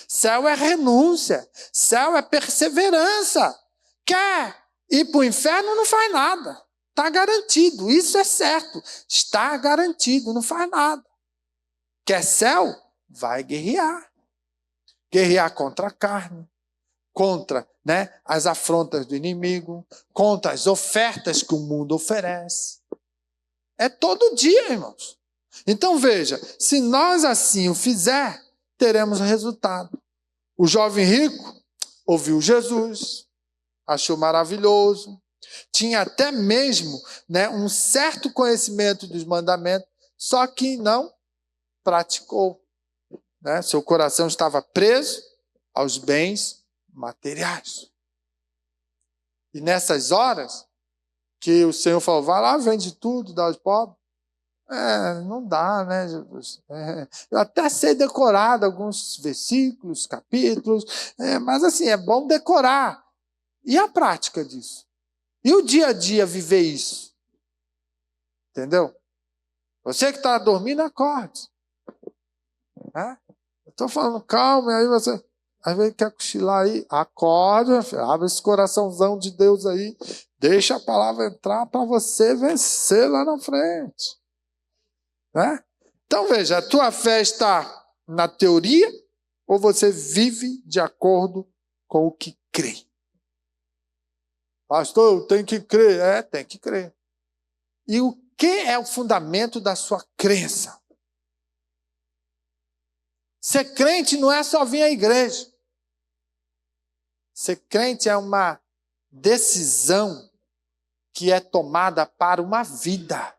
Céu é renúncia. Céu é perseverança. Quer ir para o inferno, não faz nada. Está garantido. Isso é certo. Está garantido, não faz nada. Quer céu? Vai guerrear. Guerrear contra a carne, contra as afrontas do inimigo, contra as ofertas que o mundo oferece. É todo dia, irmãos. Então veja, se nós assim o fizer, teremos resultado. O jovem rico ouviu Jesus, achou maravilhoso, tinha até mesmo um certo conhecimento dos mandamentos, só que não praticou. Seu coração estava preso aos bens materiais. E nessas horas que o Senhor falou, vai lá, vende tudo, dá aos pobres. Não dá, né, Jesus? Eu até sei decorar alguns versículos, capítulos, mas assim, é bom decorar. E a prática disso? E o dia a dia viver isso? Entendeu? Você que está dormindo, acorde. Eu estou falando calma, e aí você às vezes quer cochilar aí, acorde, abre esse coraçãozão de Deus aí, deixa a palavra entrar para você vencer lá na frente. Então veja, a tua fé está na teoria ou você vive de acordo com o que crê? Pastor, eu tenho que crer. Tem que crer. E o que é o fundamento da sua crença? Ser crente não é só vir à igreja. Ser crente é uma decisão que é tomada para uma vida.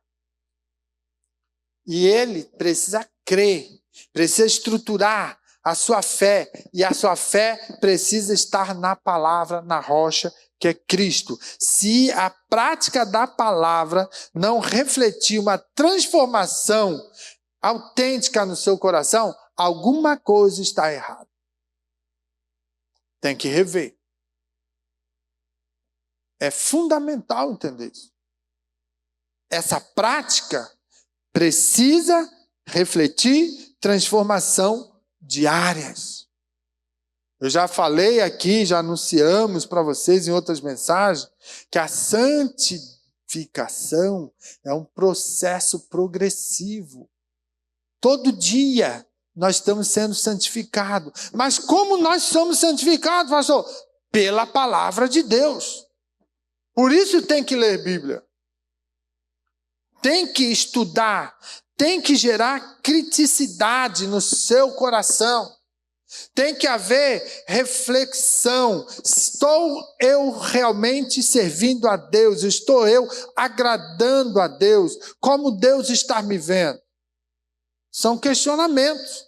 E ele precisa crer, precisa estruturar a sua fé. E a sua fé precisa estar na palavra, na rocha, que é Cristo. Se a prática da palavra não refletir uma transformação autêntica no seu coração, alguma coisa está errada. Tem que rever. É fundamental entender isso. Essa prática precisa refletir transformação diárias. Eu já falei aqui, já anunciamos para vocês em outras mensagens, que a santificação é um processo progressivo. Todo dia nós estamos sendo santificados. Mas como nós somos santificados, pastor? Pela palavra de Deus. Por isso tem que ler Bíblia. Tem que estudar. Tem que gerar criticidade no seu coração. Tem que haver reflexão. Estou eu realmente servindo a Deus? Estou eu agradando a Deus? Como Deus está me vendo? São questionamentos.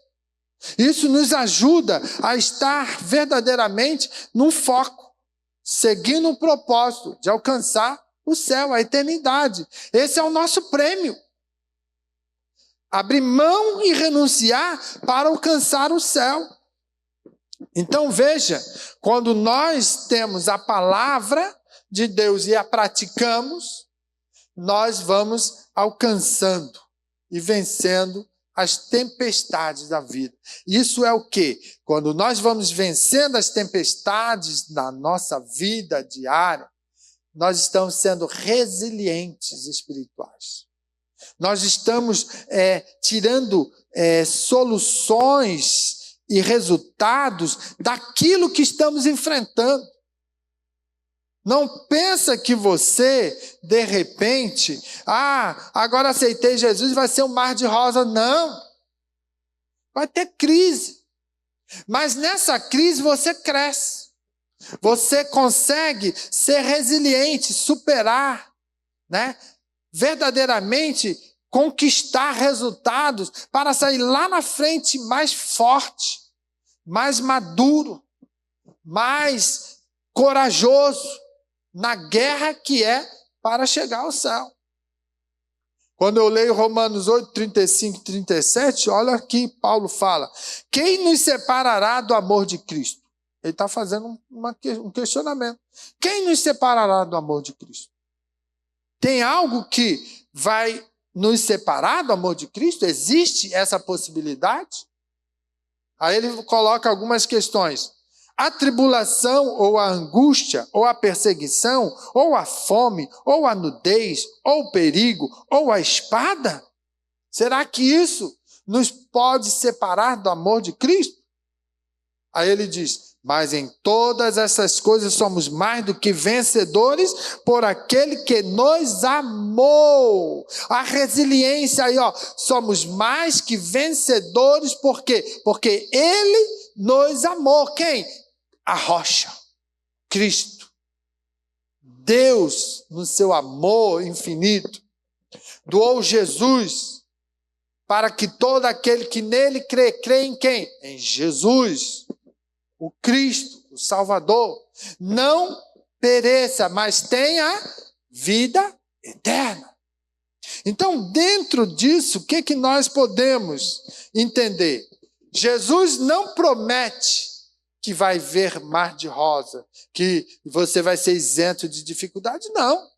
Isso nos ajuda a estar verdadeiramente num foco, seguindo o propósito de alcançar o céu, a eternidade. Esse é o nosso prêmio. Abrir mão e renunciar para alcançar o céu. Então veja, quando nós temos a palavra de Deus e a praticamos, nós vamos alcançando e vencendo as tempestades da vida. Isso é o quê? Quando nós vamos vencendo as tempestades da nossa vida diária, nós estamos sendo resilientes espirituais. Nós estamos tirando soluções e resultados daquilo que estamos enfrentando. Não pensa que você, de repente, agora aceitei Jesus, vai ser um mar de rosa. Não. Vai ter crise. Mas nessa crise você cresce. Você consegue ser resiliente, superar, verdadeiramente conquistar resultados para sair lá na frente mais forte, mais maduro, mais corajoso na guerra que é para chegar ao céu. Quando eu leio Romanos 8, 35 e 37, olha aqui Paulo fala: quem nos separará do amor de Cristo? Ele está fazendo um questionamento. Quem nos separará do amor de Cristo? Tem algo que vai nos separar do amor de Cristo? Existe essa possibilidade? Aí ele coloca algumas questões. A tribulação, ou a angústia, ou a perseguição, ou a fome, ou a nudez, ou o perigo, ou a espada? Será que isso nos pode separar do amor de Cristo? Aí ele diz: mas em todas essas coisas somos mais do que vencedores por aquele que nos amou. A resiliência aí, somos mais que vencedores, por quê? Porque ele nos amou. Quem? A rocha, Cristo. Deus, no seu amor infinito, doou Jesus para que todo aquele que nele crê em quem? Em Jesus, o Cristo, o Salvador, não pereça, mas tenha vida eterna. Então, dentro disso, o que nós podemos entender? Jesus não promete que vai ver mar de rosa, que você vai ser isento de dificuldade, não.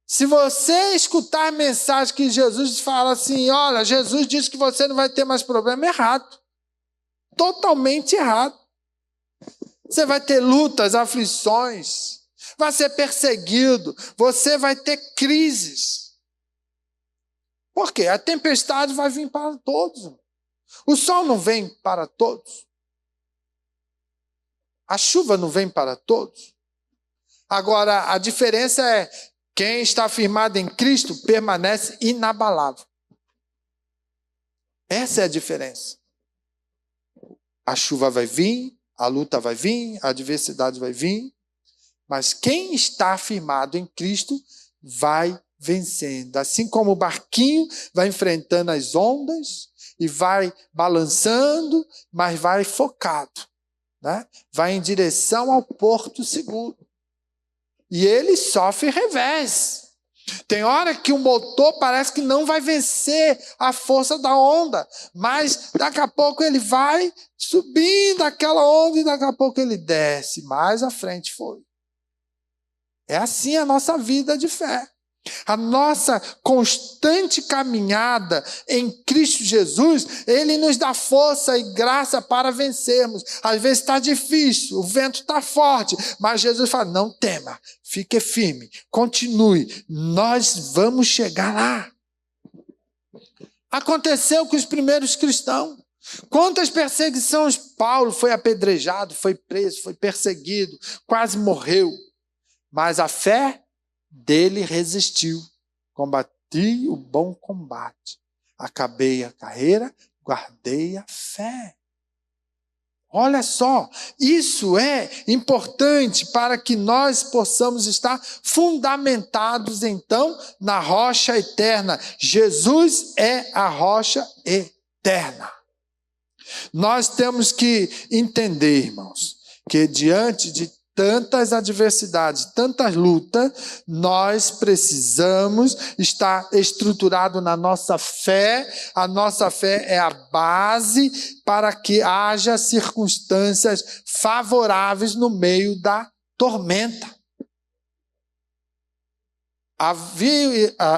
Se você escutar a mensagem que Jesus fala assim: olha, Jesus disse que você não vai ter mais problema, errado. Totalmente errado. Você vai ter lutas, aflições, vai ser perseguido, você vai ter crises. Por quê? A tempestade vai vir para todos. O sol não vem para todos. A chuva não vem para todos. Agora, a diferença é: quem está firmado em Cristo permanece inabalável. Essa é a diferença. A chuva vai vir, a luta vai vir, a adversidade vai vir, mas quem está firmado em Cristo vai vencendo. Assim como o barquinho vai enfrentando as ondas e vai balançando, mas vai focado, né? Vai em direção ao porto seguro. E ele sofre revés. Tem hora que o motor parece que não vai vencer a força da onda, mas daqui a pouco ele vai subindo aquela onda e daqui a pouco ele desce. Mais à frente foi. É assim a nossa vida de fé. A nossa constante caminhada em Cristo Jesus, Ele nos dá força e graça para vencermos. Às vezes está difícil, o vento está forte, mas Jesus fala: não tema, fique firme, continue, nós vamos chegar lá. Aconteceu com os primeiros cristãos. Quantas perseguições! Paulo foi apedrejado, foi preso, foi perseguido, quase morreu. Mas a fé dele resistiu. Combati o bom combate. Acabei a carreira, guardei a fé. Olha só, isso é importante para que nós possamos estar fundamentados, então, na rocha eterna. Jesus é a rocha eterna. Nós temos que entender, irmãos, que diante de tantas adversidades, tantas lutas, nós precisamos estar estruturado na nossa fé. A nossa fé é a base para que haja circunstâncias favoráveis no meio da tormenta.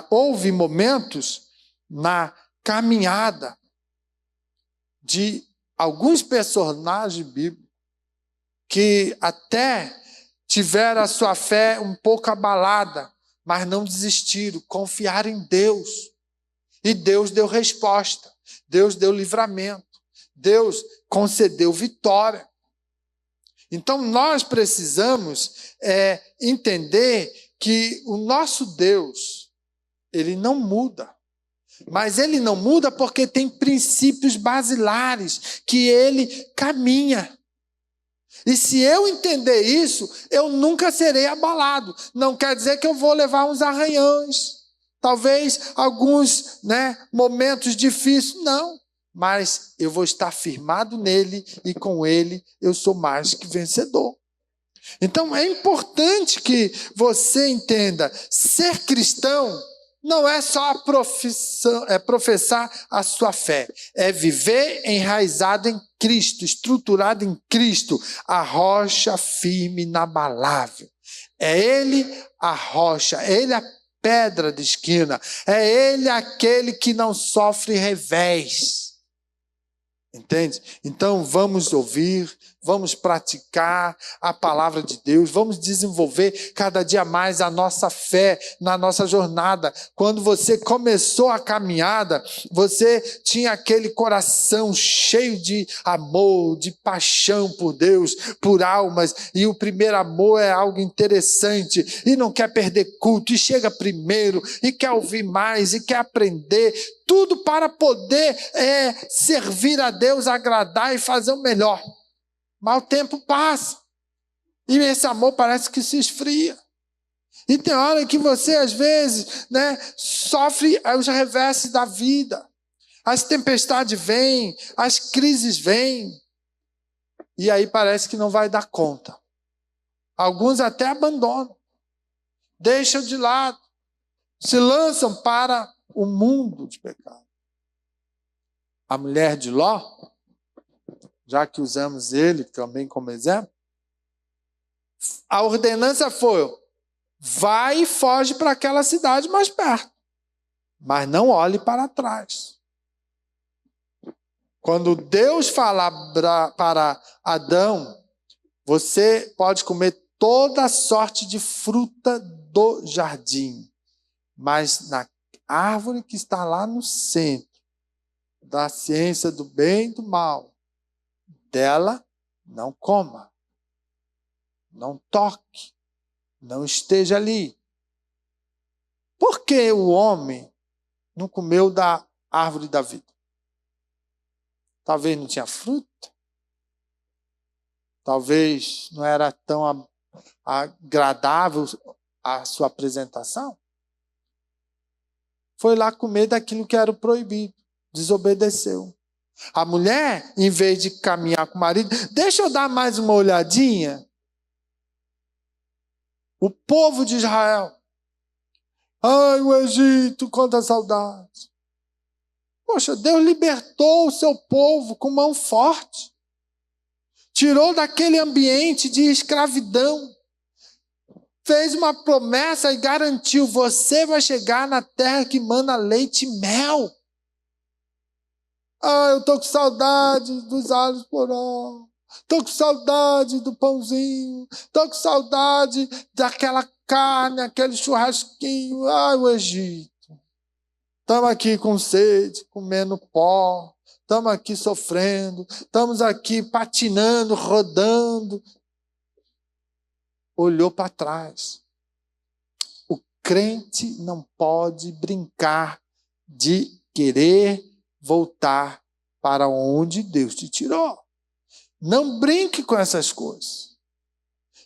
Houve momentos na caminhada de alguns personagens bíblicos que até tiveram a sua fé um pouco abalada, mas não desistiram, confiaram em Deus. E Deus deu resposta, Deus deu livramento, Deus concedeu vitória. Então nós precisamos entender que o nosso Deus, Ele não muda. Mas Ele não muda porque tem princípios basilares que Ele caminha. E se eu entender isso, eu nunca serei abalado. Não quer dizer que eu vou levar uns arranhões. talvez alguns, momentos difíceis, não. Mas eu vou estar firmado nele e com ele eu sou mais que vencedor. Então é importante que você entenda, ser cristão não é só professar a sua fé, é viver enraizado em Cristo, estruturado em Cristo, a rocha firme, inabalável. É Ele a rocha, é Ele a pedra de esquina, é Ele aquele que não sofre revés. Entende? Então vamos ouvir, vamos praticar a palavra de Deus, vamos desenvolver cada dia mais a nossa fé na nossa jornada. Quando você começou a caminhada, você tinha aquele coração cheio de amor, de paixão por Deus, por almas, e o primeiro amor é algo interessante, e não quer perder culto, e chega primeiro, e quer ouvir mais, e quer aprender, tudo para poder servir a Deus, agradar e fazer o melhor. Mas o tempo passa. E esse amor parece que se esfria. E tem hora que você, às vezes, sofre os revesses da vida. As tempestades vêm, as crises vêm. E aí parece que não vai dar conta. Alguns até abandonam. Deixam de lado. Se lançam para o mundo de pecado. A mulher de Ló, já que usamos ele também como exemplo, a ordenança foi: vai e foge para aquela cidade mais perto, mas não olhe para trás. Quando Deus fala para Adão, você pode comer toda sorte de fruta do jardim, mas na árvore que está lá no centro da ciência do bem e do mal, dela não coma, não toque, não esteja ali. Por que o homem não comeu da árvore da vida? Talvez não tinha fruta, talvez não era tão agradável a sua apresentação. Foi lá comer daquilo que era o proibido, desobedeceu. A mulher, em vez de caminhar com o marido, deixa eu dar mais uma olhadinha. O povo de Israel. Ai, o Egito, quanta saudade. Poxa, Deus libertou o seu povo com mão forte. Tirou daquele ambiente de escravidão. Fez uma promessa e garantiu: você vai chegar na terra que mana leite e mel. Ah, eu estou com saudade dos alhos poró. Estou com saudade do pãozinho. Estou com saudade daquela carne, aquele churrasquinho. Ai, o Egito. Estamos aqui com sede, comendo pó. Estamos aqui sofrendo. Estamos aqui patinando, rodando. Olhou para trás. O crente não pode brincar de querer voltar para onde Deus te tirou. Não brinque com essas coisas.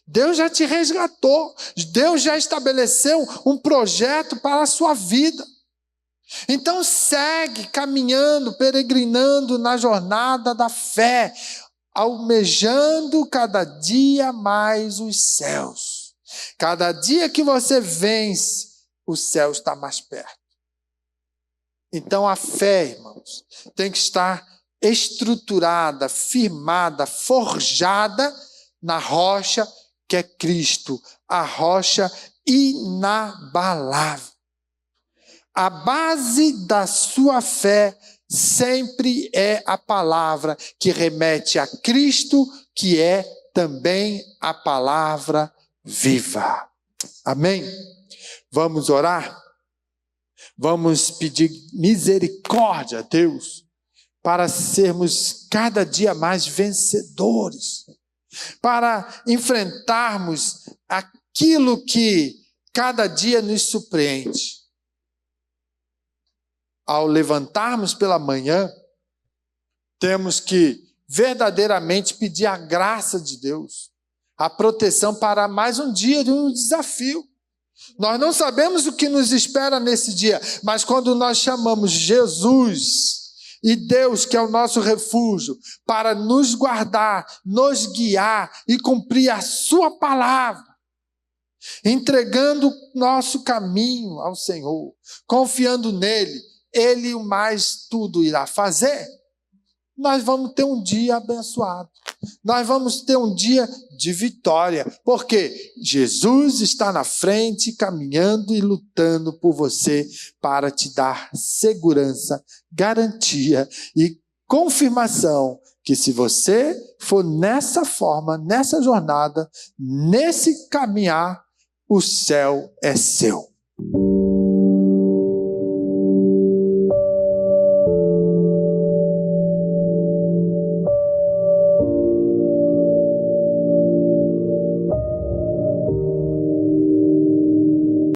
Deus já te resgatou. Deus já estabeleceu um projeto para a sua vida. Então segue caminhando, peregrinando na jornada da fé, almejando cada dia mais os céus. Cada dia que você vence, o céu está mais perto. Então a fé, irmãos, tem que estar estruturada, firmada, forjada na rocha que é Cristo, a rocha inabalável. A base da sua fé sempre é a palavra que remete a Cristo, que é também a palavra viva. Amém? Vamos orar? Vamos pedir misericórdia a Deus para sermos cada dia mais vencedores, para enfrentarmos aquilo que cada dia nos surpreende. Ao levantarmos pela manhã, temos que verdadeiramente pedir a graça de Deus, a proteção para mais um dia de um desafio. Nós não sabemos o que nos espera nesse dia, mas quando nós chamamos Jesus e Deus, que é o nosso refúgio, para nos guardar, nos guiar e cumprir a sua palavra, entregando nosso caminho ao Senhor, confiando nele, ele o mais tudo irá fazer. Nós vamos ter um dia abençoado. Nós vamos ter um dia de vitória, porque Jesus está na frente, caminhando e lutando por você para te dar segurança, garantia e confirmação que se você for nessa forma, nessa jornada, nesse caminhar, o céu é seu.